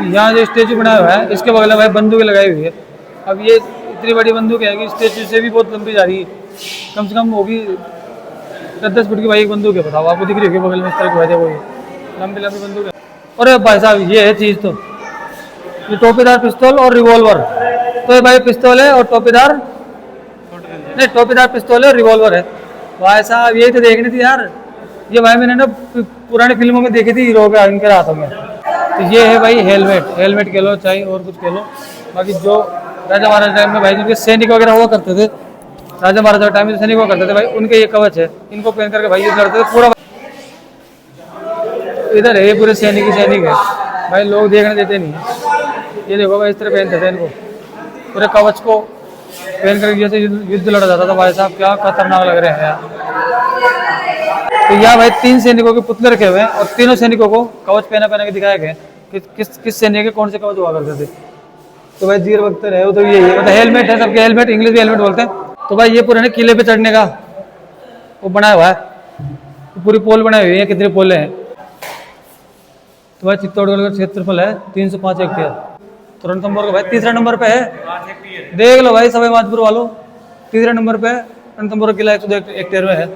यहाँ जो स्टेचू बनाया हुआ है इसके बगल में भाई बंदूक लगाई हुई है। अब ये इतनी बड़ी बंदूक है कि स्टेचू से भी बहुत लंबी जा रही है, कम से कम होगी 10-10 फुट की भाई एक बंदूक है। बताओ, आपको दिख रही होगी बगल में इस तरह की वजह, वो लंबी लंबी बंदूक है। और भाई साहब ये है चीज़, तो ये टोपीदार पिस्तौल और रिवॉल्वर। तो ये भाई पिस्तौल है और टोपीदार नहीं, टोपीदार पिस्तौल है और रिवॉल्वर है। भाई साहब यही तो देखनी थी यार, ये भाई मैंने ना पुरानी फिल्मों में देखी थी हीरो के इनके हाथों में। तो ये है भाई हेलमेट, हेलमेट कह लो चाहे और कुछ कह लो। बाकी जो राजा महाराजा टाइम में भाई जिनके सैनिक वगैरह हुआ करते थे, राजा महाराजा टाइम में सैनिक हुआ करते थे भाई, उनके ये कवच है, इनको पहन करके भाई ये लड़ते थे पूरा। इधर है ये पूरे सैनिक ही सैनिक है भाई, लोग देखने देते नहीं है। ये देखो भाई इस तरह पहनते थे इनको, पूरे कवच को पहन करके जैसे युद्ध लड़ा जाता था भाई साहब, क्या खतरनाक लग रहे हैं यार। तो यहाँ भाई 3 सैनिकों के पुतले रखे हुए हैं और तीनों सैनिकों को कवच पहना पहना के दिखाया गया कि किस सैनिक के कौन से कवच हुआ करते थे। तो भाई जीर बख्तर है वो, तो यही है, मतलब हेलमेट है सबके, हेलमेट इंग्लिश में हेलमेट बोलते हैं। तो भाई ये पुराने किले पे चढ़ने का वो बनाया हुआ है, पूरी पोल बनाई हुई है, कितने पोले हैं। तो भाई चित्तौड़गढ़ का क्षेत्रफल है 305 हेक्टेयर। तो रणथंभौर का भाई तीसरा नंबर पे है, देख लो भाई सवाई माधोपुर वालों, तीसरे नंबर पे रणथंभौर किला 102 हेक्टेयर में है।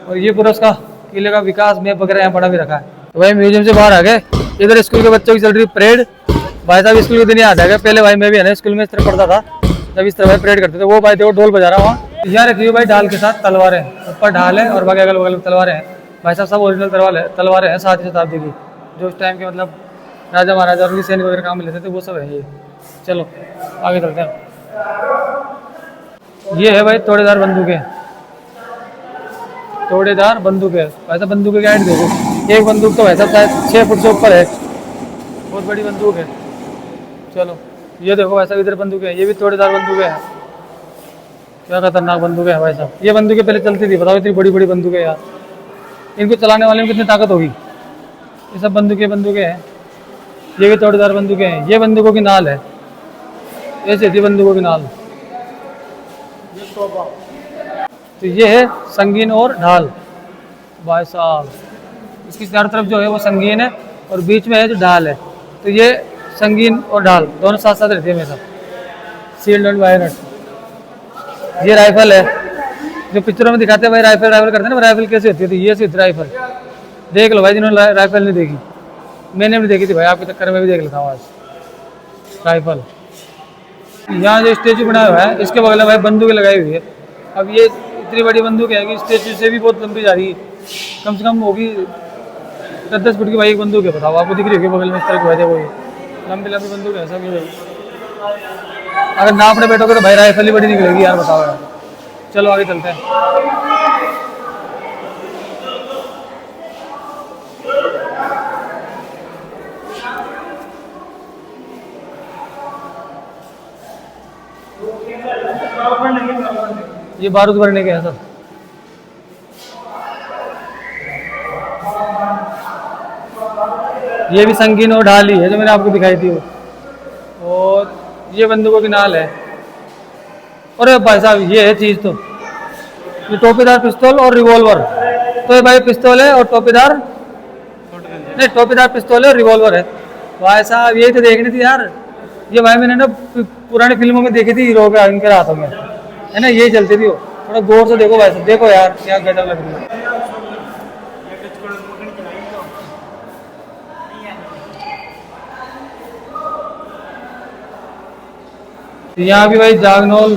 और ये पूरा उसका किले का विकास मैप वगैरह यहाँ पड़ा भी रखा है। तो भाई म्यूजियम से बाहर आ गए, इधर स्कूल के बच्चों की चल रही परेड। भाई साहब स्कूल के दिन याद आ गया, पहले भाई मैं भी है ना स्कूल में इस तरह पढ़ता था, जब इस तरह भाई परेड करते थे। वो भाई देखो ढोल बजा रहा वहाँ, यहाँ रखी हुई भाई ढाल के साथ तलवारें, ऊपर ढाल है और बाकी अगल बगल में तलवारें हैं। भाई साहब सब ओरिजिनल तलवारें हैं 7वीं शताब्दी की, जो उस टाइम के मतलब राजा महाराजा और उनके सैनिक वगैरह काम में लेते थे, वो सब है ये। चलो आगे चलते हैं। ये है भाई तोड़ेदार बंदूकें, तोड़ेदार बंदूक है। वैसा बंदूक की हाइट देखो, एक बंदूक तो वैसा शायद 6 फुट से ऊपर है, बहुत बड़ी बंदूक है। चलो ये देखो वैसा इधर बंदूक है, ये भी तोड़ेदार बंदूक है, क्या खतरनाक बंदूक है भाई साहब। ये बंदूकें पहले चलती थी, बताओ इतनी बड़ी बड़ी बंदूकें यार, इनको चलाने वाले में कितनी ताकत होगी। ये सब बंदूकें हैं, ये भी तोड़ेदार बंदूकें हैं। ये बंदूकों की नाल है, ऐसी थी बंदूकों की नाल। तो ये है संगीन और ढाल भाई साहब, इसकी चारों तरफ जो है वो संगीन है और बीच में है जो ढाल है। तो ये संगीन और ढाल दोनों साथ साथ रहती है हमेशा, शील्ड और बायनट। ये राइफल है, जो पिक्चरों में दिखाते हैं भाई राइफल करते हैं ना, राइफल कैसे होती है, ये होती राइफल। देख लो भाई जिन्होंने राइफल नहीं देखी, मैंने भी देखी थी भाई, आपके चक्कर में भी देख लेता हूँ आज राइफल। यहाँ जो स्टेचू बनाया हुआ है इसके बगल में भाई बंदूक लगाई हुई है। अब ये इतनी बड़ी बंदूक है कि स्टेचू से भी बहुत लंबी जा रही है, कम से कम होगी 10-10 फुट की भाई एक बंदूक है। बताओ, आपको दिख रही होगी बगल में इस तरह की वजह, वो लंबी लंबी बंदूक है सब। अगर नापने बैठोगे तो भाई राइफल ही बड़ी निकलेगी यार, बताओ यार। चलो आगे चलते हैं। ये बारूद भरने के हैं सर। ये भी संगीन और ढाल ही है जो मैंने आपको दिखाई थी वो, और ये बंदूकों की नाल है। और भाई साहब ये है चीज़, तो ये टोपीदार पिस्तौल और रिवॉल्वर। तो ये भाई पिस्तौल है और टोपीदार नहीं, टोपीदार पिस्तौल है और रिवॉल्वर है। भाई साहब यही तो देखनी थी यार, ये भाई मैंने ना पुरानी फिल्मों में देखी थी हीरो के इनके हाथों में, है ना, यही चलती थी वो। थोड़ा गौर से देखो भाई साहब, देखो यार क्या गजब लग रही है। यहाँ भी भाई जागनौल,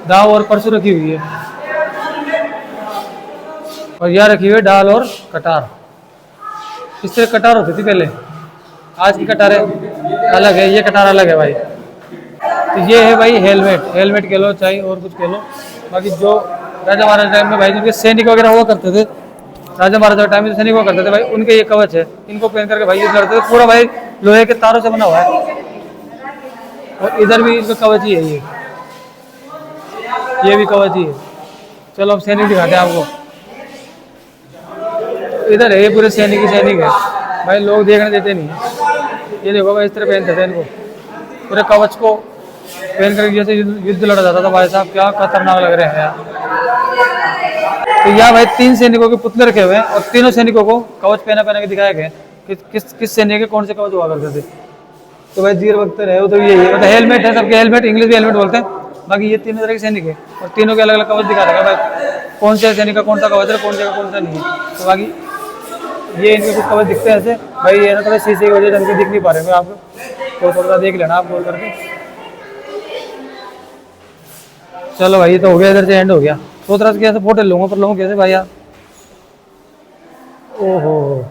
दाव और परसू रखी हुई है, और यहाँ रखी हुई है ढाल और कटार। इससे कटार होती थी पहले, आज की कटार अलग है, ये कटार अलग है भाई। तो ये है भाई हेलमेट, हेलमेट कह लो चाहे और कुछ कह लो। बाकी जो राजा महाराजा टाइम में भाई जिनके सैनिक वगैरह हुआ करते थे, राजा महाराजा टाइम में सैनिक हुआ करते थे भाई, उनके ये कवच है, इनको पहन करके भाई ये लड़ते थे। पूरा भाई लोहे के तारों से बना हुआ है, और इधर भी इसका कवच ही है, ये भी कवच ही है। चलो अब सैनिक दिखाते हैं आपको, इधर है ये पूरे सैनिक ही सैनिक है भाई, लोग देखने देते नहीं है। ये देखो भाई इस तरह पहनते थे इनको, पूरे कवच को पहन कर जैसे युद्ध लड़ा जाता था भाई साहब, क्या खतरनाक लग रहे हैं यार। तो यहाँ भाई 3 सैनिकों के पुतले रखे हुए हैं और तीनों सैनिकों को कवच पहना पहना के दिखाया गया कि किस सैनिक के कौन से कवच हुआ करते थे। तो भाई जीर वक्त रहे हो तो यही है, मतलब हेलमेट है सबके, हेलमेट इंग्लिश में हेलमेट बोलते हैं। बाकी ये तीनों तरह के सैनिक है और तीनों के अलग अलग कवच दिखा रखा है भाई, कौन से सैनिक का कौन सा कवच है, कौन सा का कौन सा नहीं है। तो बाकी ये इनके कुछ कवच दिखते हैं ऐसे भाई, ये ना थोड़ा शीशे की वजह से इनके दिख नहीं पा रहे हैं आपको, तो थोड़ा सा देख लेना आप बोल करके। चलो भाई ये तो हो गया, इधर से एंड हो गया। सोच रहा था कि ऐसे फोटो लूंगा पर लूंगा कैसे भाई यार। ओहो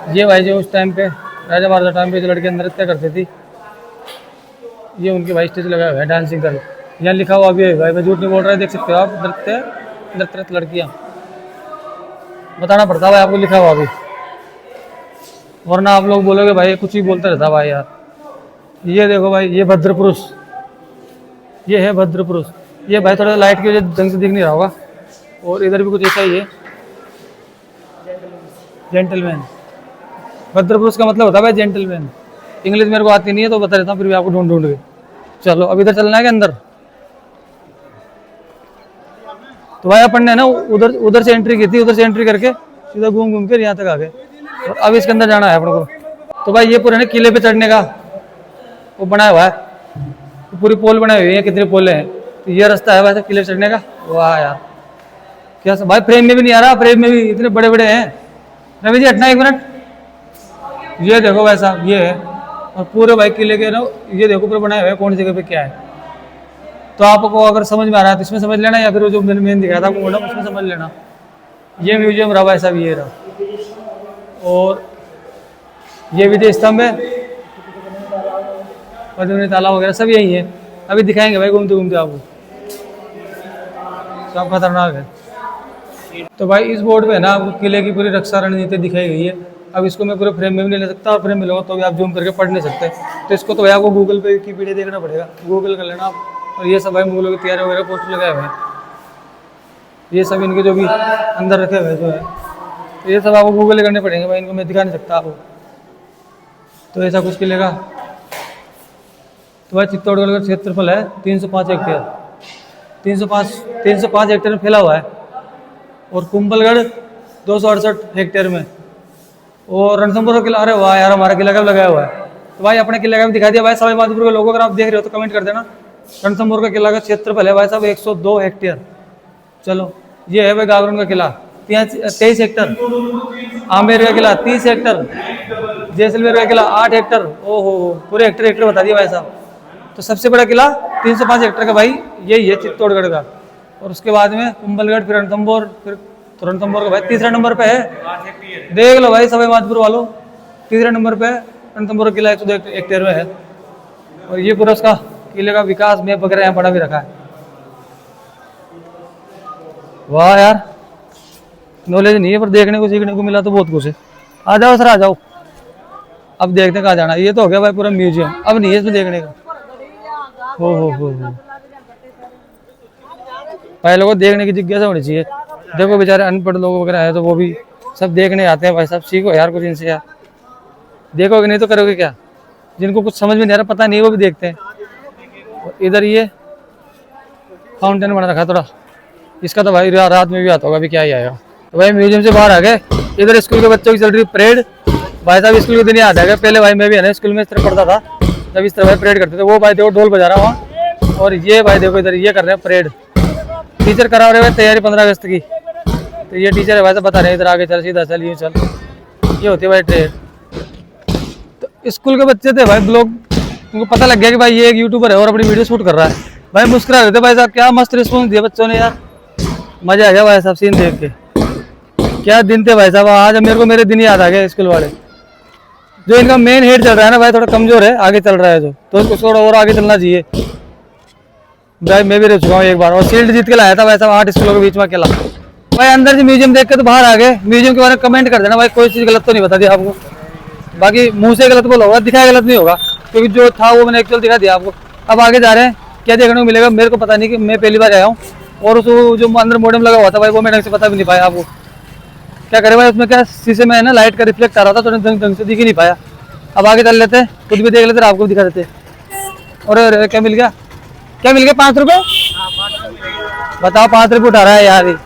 ये भाई जो उस टाइम पे राजा महाराजा टाइम पे जो लड़के नृत्य करती थी, ये उनके भाई स्टेज लगाया हुआ है डांसिंग कर, यहाँ लिखा हुआ भी है भाई, मैं झूठ नहीं बोल रहा है, देख सकते हो आप, नृत्य नृत्य लड़कियाँ, बताना पड़ता है भाई आपको लिखा हुआ भी, वरना आप लोग बोलोगे भाई कुछ ही बोलते रहता भाई यार। ये देखो भाई ये भद्र पुरुष, ये है भद्र पुरुष, ये भाई थोड़ा लाइट की वजह ढंग से दिख नहीं रहा होगा। और इधर भी कुछ ऐसा ही है, जेंटलमैन। भद्र पुरुष का मतलब होता है भाई जेंटलमैन। इंग्लिश मेरे को आती नहीं है तो बता देता हूँ फिर भी आपको ढूंढ ढूंढ के। चलो अब इधर चलना है कि अंदर? तो भाई अपन ने ना उधर उधर से एंट्री की थी, उधर से एंट्री करके सीधा घूम घूम कर यहाँ तक आ गए और अब इसके अंदर जाना है अपन को। तो भाई ये पूरे ना किले पे चढ़ने का वो बनाया हुआ है, तो पूरी पोल बनाई हुई है, कितने पोले हैं, तो ये रास्ता है वैसे किले चढ़ने का। वाह यार क्या भाई, फ्रेम में भी नहीं आ रहा, फ्रेम में भी इतने बड़े बड़े हैं। रवि जी हटना एक मिनट, ये देखो वैसा ये है, और पूरे भाई किले के ना ये देखो पूरे बनाए हुए हैं कौन सी जगह पे क्या है। तो आपको अगर समझ में आ रहा है तो इसमें समझ लेना, या फिर वो जो मैंने मेन दिखाया था आपको मोडम उसमें समझ लेना। ये म्यूजियम रहा भाई साहब, ये रहा, और ये विजय स्तंभ है, पद्मिनी तालाब वगैरह सब यही है। अभी दिखाएंगे भाई घूमते घूमते आपको, सब खतरनाक है। तो भाई इस बोर्ड पे ना आपको किले की पूरी रक्षा रणनीति दिखाई गई है। अब इसको मैं पूरे फ्रेम में भी नहीं ले सकता, और फ्रेम में लूँगा तो भी आप जूम करके पढ़ नहीं सकते, तो इसको तो भाई आपको गूगल पे की वीडियो देखना पड़ेगा, गूगल कर लेना आप। और ये सब भाई मुगलों की तैयारी वगैरह पोस्टर लगाए हुए हैं, ये सब इनके जो भी अंदर रखे हुए जो है, तो ये सब आपको गूगल करने पड़ेंगे भाई, इनको मैं दिखा नहीं सकता आपको। तो ऐसा कुछ किले का। तो भाई चित्तौड़गढ़ का क्षेत्रफल है 305 हेक्टेयर, 305 हेक्टेयर में फैला हुआ है, और कुंभलगढ़ 268 हेक्टेयर में, और रणथंभौर का किला, अरे वाह यार हमारा किला कब लगाया हुआ है। तो भाई अपने किले का भी दिखा दिया भाई सवाई माधोपुर के लोगों, अगर आप देख रहे हो तो कमेंट कर देना। रणथंभौर का किला का क्षेत्रफल है भाई साहब 102 हेक्टेयर। चलो ये है भाई गागरोन का किला 23 हेक्टर, आमेर का किला 30 हेक्टर, जैसलमेर का किला 8 हेक्टर। ओहो पूरे हेक्टर हेक्टर बता दिया भाई साहब। तो सबसे बड़ा किला 305 हेक्टर का भाई यही है चित्तौड़गढ़ का, और उसके बाद में कुंभलगढ़, फिर रणथंभौर, फिर रणथंभौर का भाई तीसरा नंबर पे है। देख लो भाई सवाई माधोपुर वालों, तीसरे नंबर पे रणथंभौर किला 102 हेक्टेयर में है। और ये पूरा उसका किले का विकास मैप वगैरह यहाँ पड़ा भी रखा है। वाह यार नॉलेज नहीं है पर देखने को सीखने को मिला तो बहुत कुछ है। आ जाओ सर आ जाओ, अब देखते कहाँ जाना। ये तो हो गया भाई पूरा म्यूजियम, अब नहीं है इसमें देखने का। हो भाई लोगों को देखने की जिज्ञासा होनी चाहिए। देखो बेचारे अनपढ़ लोग वगैरह है तो वो भी सब देखने आते हैं भाई साहब, सीखो यार कुछ इनसे यार, देखोगे नहीं तो करोगे क्या। जिनको कुछ समझ में नहीं आ रहा पता नहीं वो भी देखते हैं। इधर ये फाउंटेन बना रखा थोड़ा, इसका तो भाई रात में भी आता होगा, अभी क्या ही आएगा। तो भाई म्यूजियम से बाहर आ गए, इधर स्कूल के बच्चों की चल रही परेड। भाई साहब स्कूल के दिन याद आ गया, पहले भाई मैं भी है ना स्कूल में इस तरह पढ़ता था, जब इस तरह भाई परेड करते थे। वो भाई देखो ढोल बजा रहा वहाँ, और ये भाई देखो इधर ये कर रहे हैं परेड, टीचर करा रहे हैं तैयारी 15 अगस्त की। तो ये टीचर है भाई साहब बता रहे हैं इधर आगे चल, सीधा चल, यूँ चल, ये होती है भाई परेड। तो स्कूल के बच्चे थे भाई, ब्लॉग उनको पता लग गया कि भाई ये एक यूट्यूबर है और अपनी वीडियो शूट कर रहा है। भाई मुस्कुरा रहे थे भाई साहब, क्या मस्त रिस्पॉन्स दिया बच्चों ने यार, मजा आ गया भाई साहब सीन देख के। क्या दिन थे भाई साहब, आज मेरे को मेरे दिन याद आ गए स्कूल वाले। जो इनका मेन हेड चल रहा है ना भाई थोड़ा कमजोर है, आगे चल रहा है जो, तो उसको थोड़ा और आगे चलना चाहिए। भाई मैं भी रह चुका हूँ एक बार, और शील्ड जीत के लाया था भाई साहब 8 स्कूलों के बीच में अकेला। भाई अंदर से म्यूजियम देख के तो बाहर आ गए, म्यूजियम के बारे में कमेंट कर देना भाई, कोई चीज़ गलत तो नहीं बता दिया आपको। बाकी मुंह से गलत बोला होगा, दिखाया गलत नहीं होगा, क्योंकि जो था वो मैंने एक्चुअल दिखा दिया आपको। अब आगे जा रहे हैं, क्या देखने को मिलेगा मेरे को पता नहीं, कि मैं पहली बार आया हूँ। और उस जो अंदर मॉडम लगा हुआ था भाई वो मैं ढंग से बता भी नहीं पाया आपको। क्या करे भाई उसमें क्या शीशे में है ना लाइट का रिफ्लेक्ट आ रहा था, तो ढंग से दिख ही नहीं पाया। अब आगे चल लेते हैं, खुद भी देख लेते हैं, आपको भी दिखा देते। और क्या मिल गया, क्या मिल गया? 5 रुपये बताओ, 5 रुपये उठा रहा है यार।